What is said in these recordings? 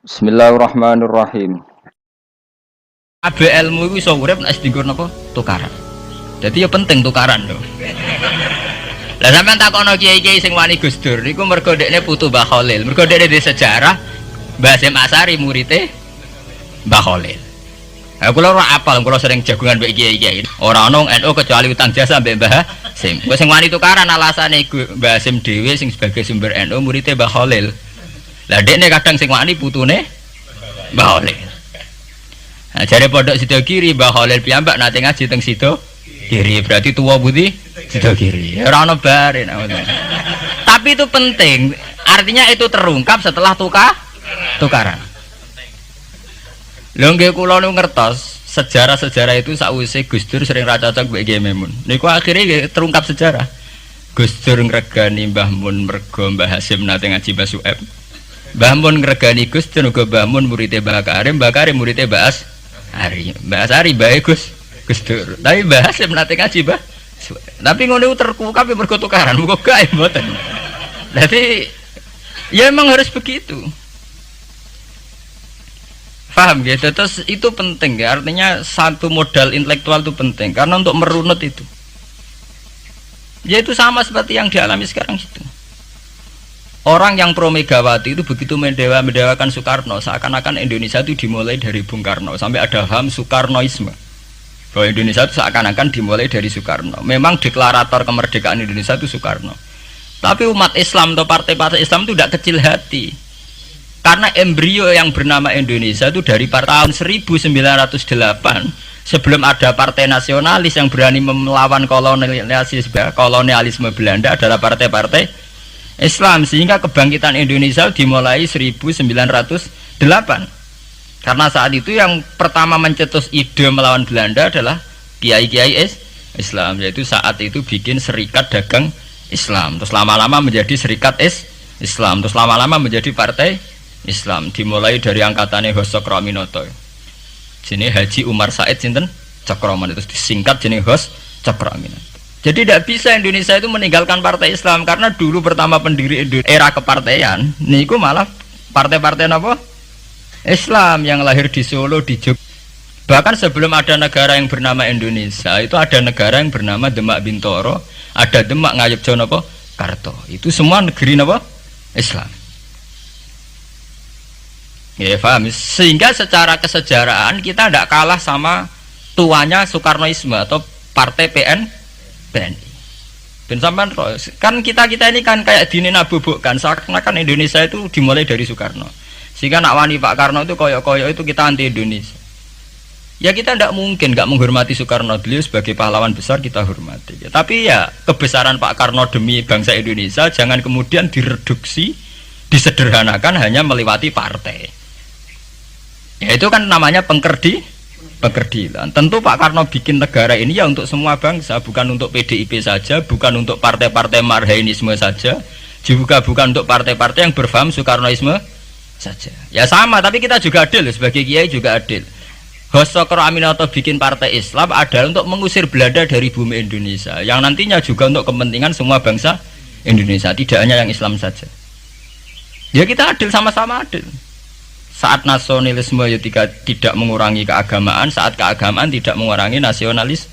Bismillahirrahmanirrahim. Kabeh ilmu iku iso urip nek dienggo napa? Tukaran. Dadi ya penting tukaran lho. Lah sampean takono kiai-kiai sing wani Gus Dur niku mergo dekne putu Mbah Khalil. Mergo dekne di sejarah Mbah Hasyim Asari murite Mbah Khalil. Kula ora apal, kula sering jagungan mbek kiai-kiai. Ora ono NU kecuali utang jasa mbek Mbah Hasyim. Kowe sing wani tukaran alasane Mbah Hasyim dhewe sing sebagai sumber NU murite Mbah Khalil. Lah dekne kadang sing wani putune Mbah Khalil. Nah, jare pondok Sido Kiri Mbah Khalil piyambak nate ngaji teng Sido Kiri, berarti tua budi Sido Kiri. Ora ono bare. Tapi itu penting, artinya itu terungkap setelah tukaran. Lho nggih kula nu ngertos sejarah-sejarah itu sakwise Gus Dur sering ra cocok mbek Kiai Memun. Niku akhirnya terungkap sejarah. Gus Dur ngregani Mbah Mun mergo Mbah Hasyim nate ngaji Mbah Su'eb. Mbah Mun ngregani Gus Dur uga Mbah Mun muridé Mbah Karim, Mbah Karim muridé Mbah Asari. Mbah Asari bae Gus Dur. Tapi Mbah Hasyim nate ngaji Mbah. Tapi ngono terkungkap mergo tukaran, muga gae mboten. Jadi ya emang harus begitu. Paham gitu, terus itu penting ya, artinya satu modal intelektual itu penting karena untuk merunut itu ya itu sama seperti yang dialami sekarang itu. Orang yang pro Megawati itu begitu mendewakan Soekarno, seakan-akan Indonesia itu dimulai dari Bung Karno, sampai ada paham Soekarnoisme bahwa Indonesia itu seakan-akan dimulai dari Soekarno. Memang deklarator kemerdekaan Indonesia itu Soekarno, tapi umat Islam atau partai-partai Islam itu tidak kecil hati. Karena embrio yang bernama Indonesia itu dari tahun 1908 sebelum ada partai nasionalis yang berani melawan kolonialisme Belanda adalah partai-partai Islam, sehingga kebangkitan Indonesia dimulai 1908. Karena saat itu yang pertama mencetus ide melawan Belanda adalah kiai-kiai Islam, yaitu saat itu bikin serikat dagang Islam, terus lama-lama menjadi serikat Islam, terus lama-lama menjadi partai Islam, dimulai dari angkatannya Hos Cokroaminoto. Jenis Haji Umar Said sinten Cokroaminoto, terus disingkat jenis Hos Cokroaminoto. Jadi tidak bisa Indonesia itu meninggalkan partai Islam, karena dulu pertama pendiri era kepartaian niku malah partai-partai apa? Islam yang lahir di Solo, di Jogja. Bahkan sebelum ada negara yang bernama Indonesia, itu ada negara yang bernama Demak Bintoro, ada Demak Ngayogyakarta Karto. Itu semua negeri apa? Islam. Ya paham, sehingga secara kesejarahan kita tidak kalah sama tuanya Soekarnoisme atau partai PNI. Dan sampai kan kita ini kan kayak dinabubukkan seakan-akan Indonesia itu dimulai dari Soekarno, sehingga nak wani Pak Karno itu koyok-koyok itu kita anti Indonesia. Ya kita tidak mungkin nggak menghormati Soekarno, beliau sebagai pahlawan besar kita hormati. Ya, tapi ya kebesaran Pak Karno demi bangsa Indonesia jangan kemudian direduksi, disederhanakan hanya melewati partai. Ya itu kan namanya pengkerdilan. Tentu Pak Karno bikin negara ini ya untuk semua bangsa, bukan untuk PDIP saja, bukan untuk partai-partai marhainisme saja, juga bukan untuk partai-partai yang berfaham Soekarnoisme saja. Ya sama, tapi kita juga adil, sebagai kiai juga adil. Hos Cokroaminoto bikin partai Islam adalah untuk mengusir Belanda dari bumi Indonesia, yang nantinya juga untuk kepentingan semua bangsa Indonesia, tidak hanya yang Islam saja. Ya kita adil, sama-sama adil. Saat nasionalisme ya tidak mengurangi keagamaan, saat keagamaan tidak mengurangi nasionalis.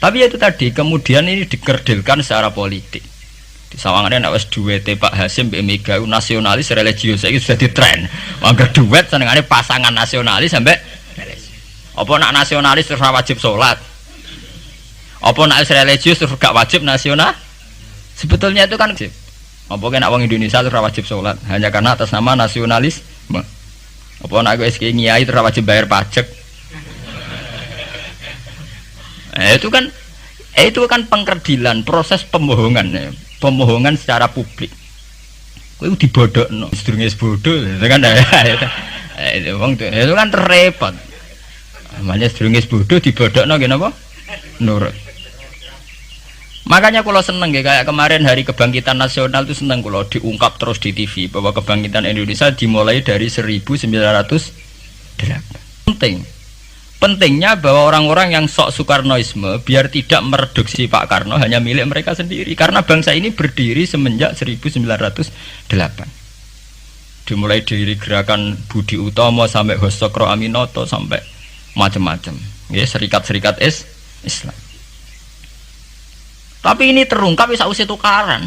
Tapi itu tadi kemudian ini dikerdilkan secara politik. Di sawangannya wis duwete Pak Hasyim mbek Mega nasionalis religius iki sudah ditren. Mangger duet senengane pasangan nasionalis sampai apa nak nasionalis terus wajib sholat. Apa nak religius terus gak wajib nasional? Sebetulnya itu kan apa kena wong Indonesia terus wajib sholat hanya karena atas nama nasionalisme. Apa nak gue kiai terus wajib bayar pajak. Itu kan pengkerdilan, proses pembohongan, pembohongan secara publik. Kowe dibodokno, sedurunge bodoh, itu kan itu kan repot. Namanya sedurunge bodoh dibodokno nggih napa? Nurut. Makanya kalau seneng ya, kayak kemarin Hari Kebangkitan Nasional itu seneng kalau diungkap terus di TV bahwa kebangkitan Indonesia dimulai dari 1908. Pentingnya bahwa orang-orang yang sok Soekarnoisme biar tidak mereduksi Pak Karno hanya milik mereka sendiri, karena bangsa ini berdiri semenjak 1908. Dimulai dari gerakan Budi Utomo sampai Hosokro Aminoto sampai macam-macam. Ya, serikat-serikat Islam. Tapi ini terungkap bisa usai tukaran.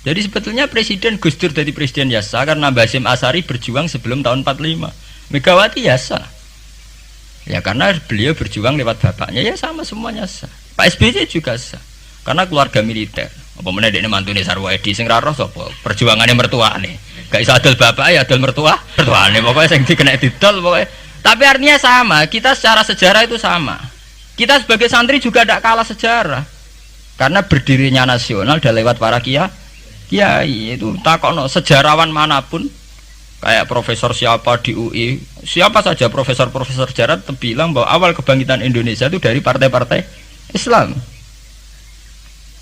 Jadi sebetulnya Presiden Gus Dur jadi Presiden Yasa karena Basim Asari berjuang sebelum tahun 45. Megawati Yasa. Ya karena beliau berjuang lewat bapaknya, ya sama semuanya sah. Pak SBY juga sah. Karena keluarga militer. Apa meneh dekne mantune Sarwo Edi sing ra roh sapa? Perjuangane mertuane. Gak iso adol bapak ya adol mertuane. Pokoknya sing dikena didol pokoknya. Tapi artinya sama, kita secara sejarah itu sama. Kita sebagai santri juga tidak kalah sejarah. Karena berdirinya nasional udah lewat para kiai itu takokno sejarawan manapun kayak profesor siapa di UI, siapa saja profesor-profesor sejarah bilang bahwa awal kebangkitan Indonesia itu dari partai-partai Islam.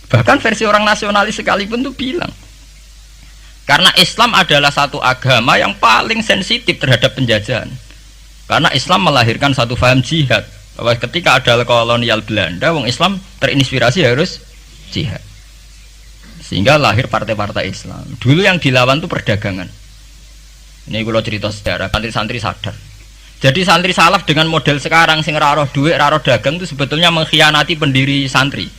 Bahkan versi orang nasionalis sekalipun tuh bilang karena Islam adalah satu agama yang paling sensitif terhadap penjajahan. Karena Islam melahirkan satu faham jihad bahwa ketika ada kolonial Belanda, wong Islam terinspirasi harus jihad. Sehingga lahir partai-partai Islam. Dulu yang dilawan tuh perdagangan. Ini kalau cerita sejarah, santri-santri sadar. Jadi santri salaf dengan model sekarang sing raro duit, raro dagang itu sebetulnya mengkhianati pendiri santri.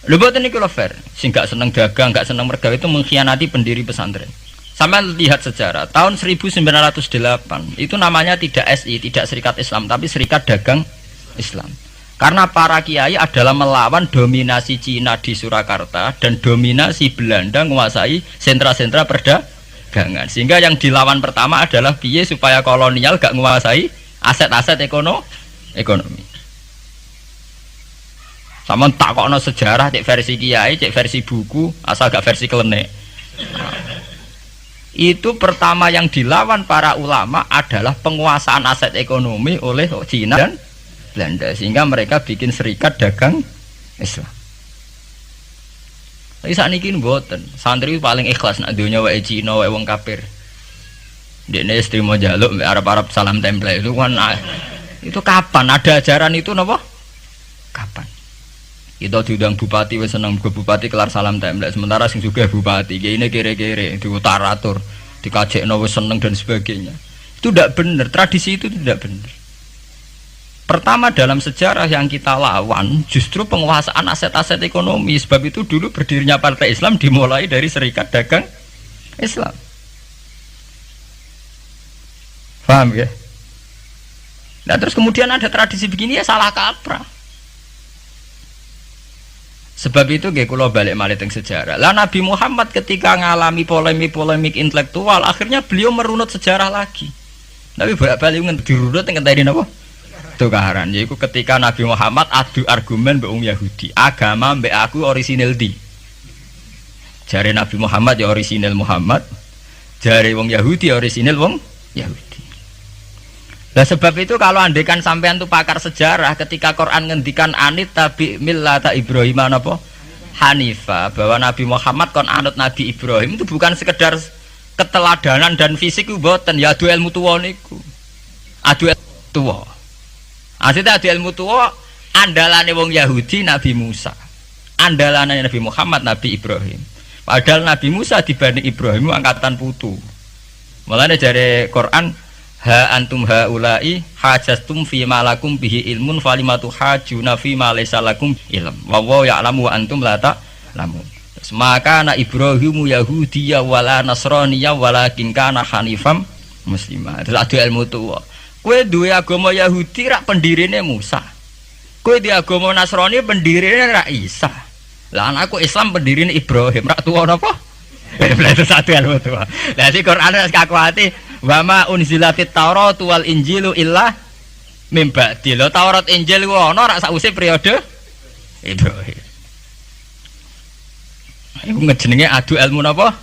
Lho boten niku lho fair. Sing gak seneng dagang, gak seneng mergawe itu mengkhianati pendiri pesantren. Sampai lihat sejarah, tahun 1908 itu namanya tidak SI, tidak Serikat Islam, tapi Serikat Dagang Islam. Karena para kiai adalah melawan dominasi Cina di Surakarta dan dominasi Belanda menguasai sentra-sentra perdagangan. Sehingga yang dilawan pertama adalah piye supaya kolonial gak menguasai aset-aset ekonomi. Sama takokno sejarah cek versi kiai, cek versi buku, asal gak versi klenek. Itu pertama yang dilawan para ulama adalah penguasaan aset ekonomi oleh Cina dan Belanda, sehingga mereka bikin Serikat Dagang Islam. Tapi saat ini mboten, santri paling ikhlas nak dunia wae Cina wae wong kafir. Dekne istri mau jaluk Arab-Arab salam tempel itu kan itu kapan ada ajaran itu napa? Kapan? Kita diundang bupati wis seneng ke bupati kelar salam tempel, sementara sing juga bupati kene kere-kere diutaratur, dikajekno wis seneng dan sebagainya. Itu tidak benar, tradisi itu tidak benar. Pertama dalam sejarah yang kita lawan justru penguasaan aset-aset ekonomi. Sebab itu dulu berdirinya Partai Islam dimulai dari Serikat Dagang Islam. Paham ya? Nah terus kemudian ada tradisi begini ya salah kaprah. Sebab itu nggih kula balik malih teng sejarah. Lah Nabi Muhammad ketika ngalami polemik intelektual akhirnya beliau merunut sejarah lagi. Tapi bolak-balik dirunut teng ngenteni napa? Tukaran, yaitu ketika Nabi Muhammad adu argumen mbek wong Yahudi, agama mbek aku orisinil di. Jare Nabi Muhammad ya orisinil Muhammad, jare wong Yahudi orisinil wong Yahudi. Nah sebab itu kalau andekan sampean tuh pakar sejarah, ketika Quran ngendikan anit tabi millata Ibrahim napa Hanifa, bahwa Nabi Muhammad kon anut Nabi Ibrahim itu bukan sekedar keteladanan dan fisik ku mboten, ya adu ilmu tuwa niku. Adu tuwa. Asite adu ilmu tuwa andalane wong Yahudi Nabi Musa. Andalane Nabi Muhammad Nabi Ibrahim. Padahal Nabi Musa dibanding Ibrahim angkatan putu. Mulane jare Quran ha antum haula'i hajastum fi ma lakum bihi ilmun falimatu hajuna fi ma laysa lakum ilm. Wa ya'lamu wa antum la ta'lamun. Maka na Ibrahimu Yahudiyya wala Nasraniyya walakin kana hanifam muslimah. Terus adu ilmu tuwa. Kowe duwe agama Yahudi rak pendirine Musa. Kowe di agama Nasrani pendirine rak Isa. Lah anakku Islam pendirine Ibrahim rak tuwa napa? Itu satu ilmu tuwa. Lah si Quran wis kakuati wa ma unzilatit Taurat wal Injilu illa mim ba'di. Lho Taurat Injil ku ana rak sakwise periode Ibrahim. Iku ngejenenge adu ilmu napa?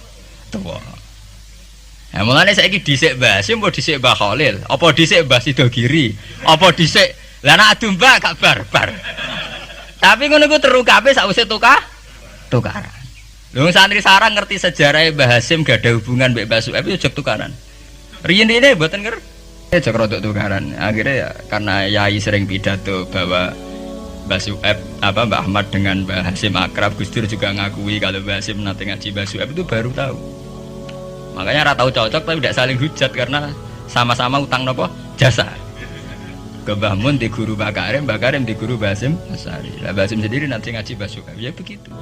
Tuwa. Nah, mulane saiki dhisik Mbah Sim apa dhisik Mbah Khalil? Apa dhisik Mbah Sidogiri? Apa dhisik lah nek adu Mbah gak barbar. Tapi ngono iku terukape sakwise tukaran. Lho santri sarang ngerti sejarah Mbah Hasim gak ada hubungan mbek Mbah Su'aib yo tukaran. Riyen-riyen mboten ngerti jek rodok tukaran. Akhirnya ya karena yai sering pidato bahwa Mbah Su'aib Mbah Ahmad dengan Mbah Hasim akrab, Gus Dur juga ngakui kalau Mbah Hasim nanti ngaji Mbah Su'aib itu baru tahu. Makanya rata cocok tapi tidak saling hujat karena sama-sama utang nopo jasa. Ke Mbah Mun di guru Mbah Karim di guru Basim Asari. Lah Basim sendiri nanti ngaji Basuka. Ya begitu.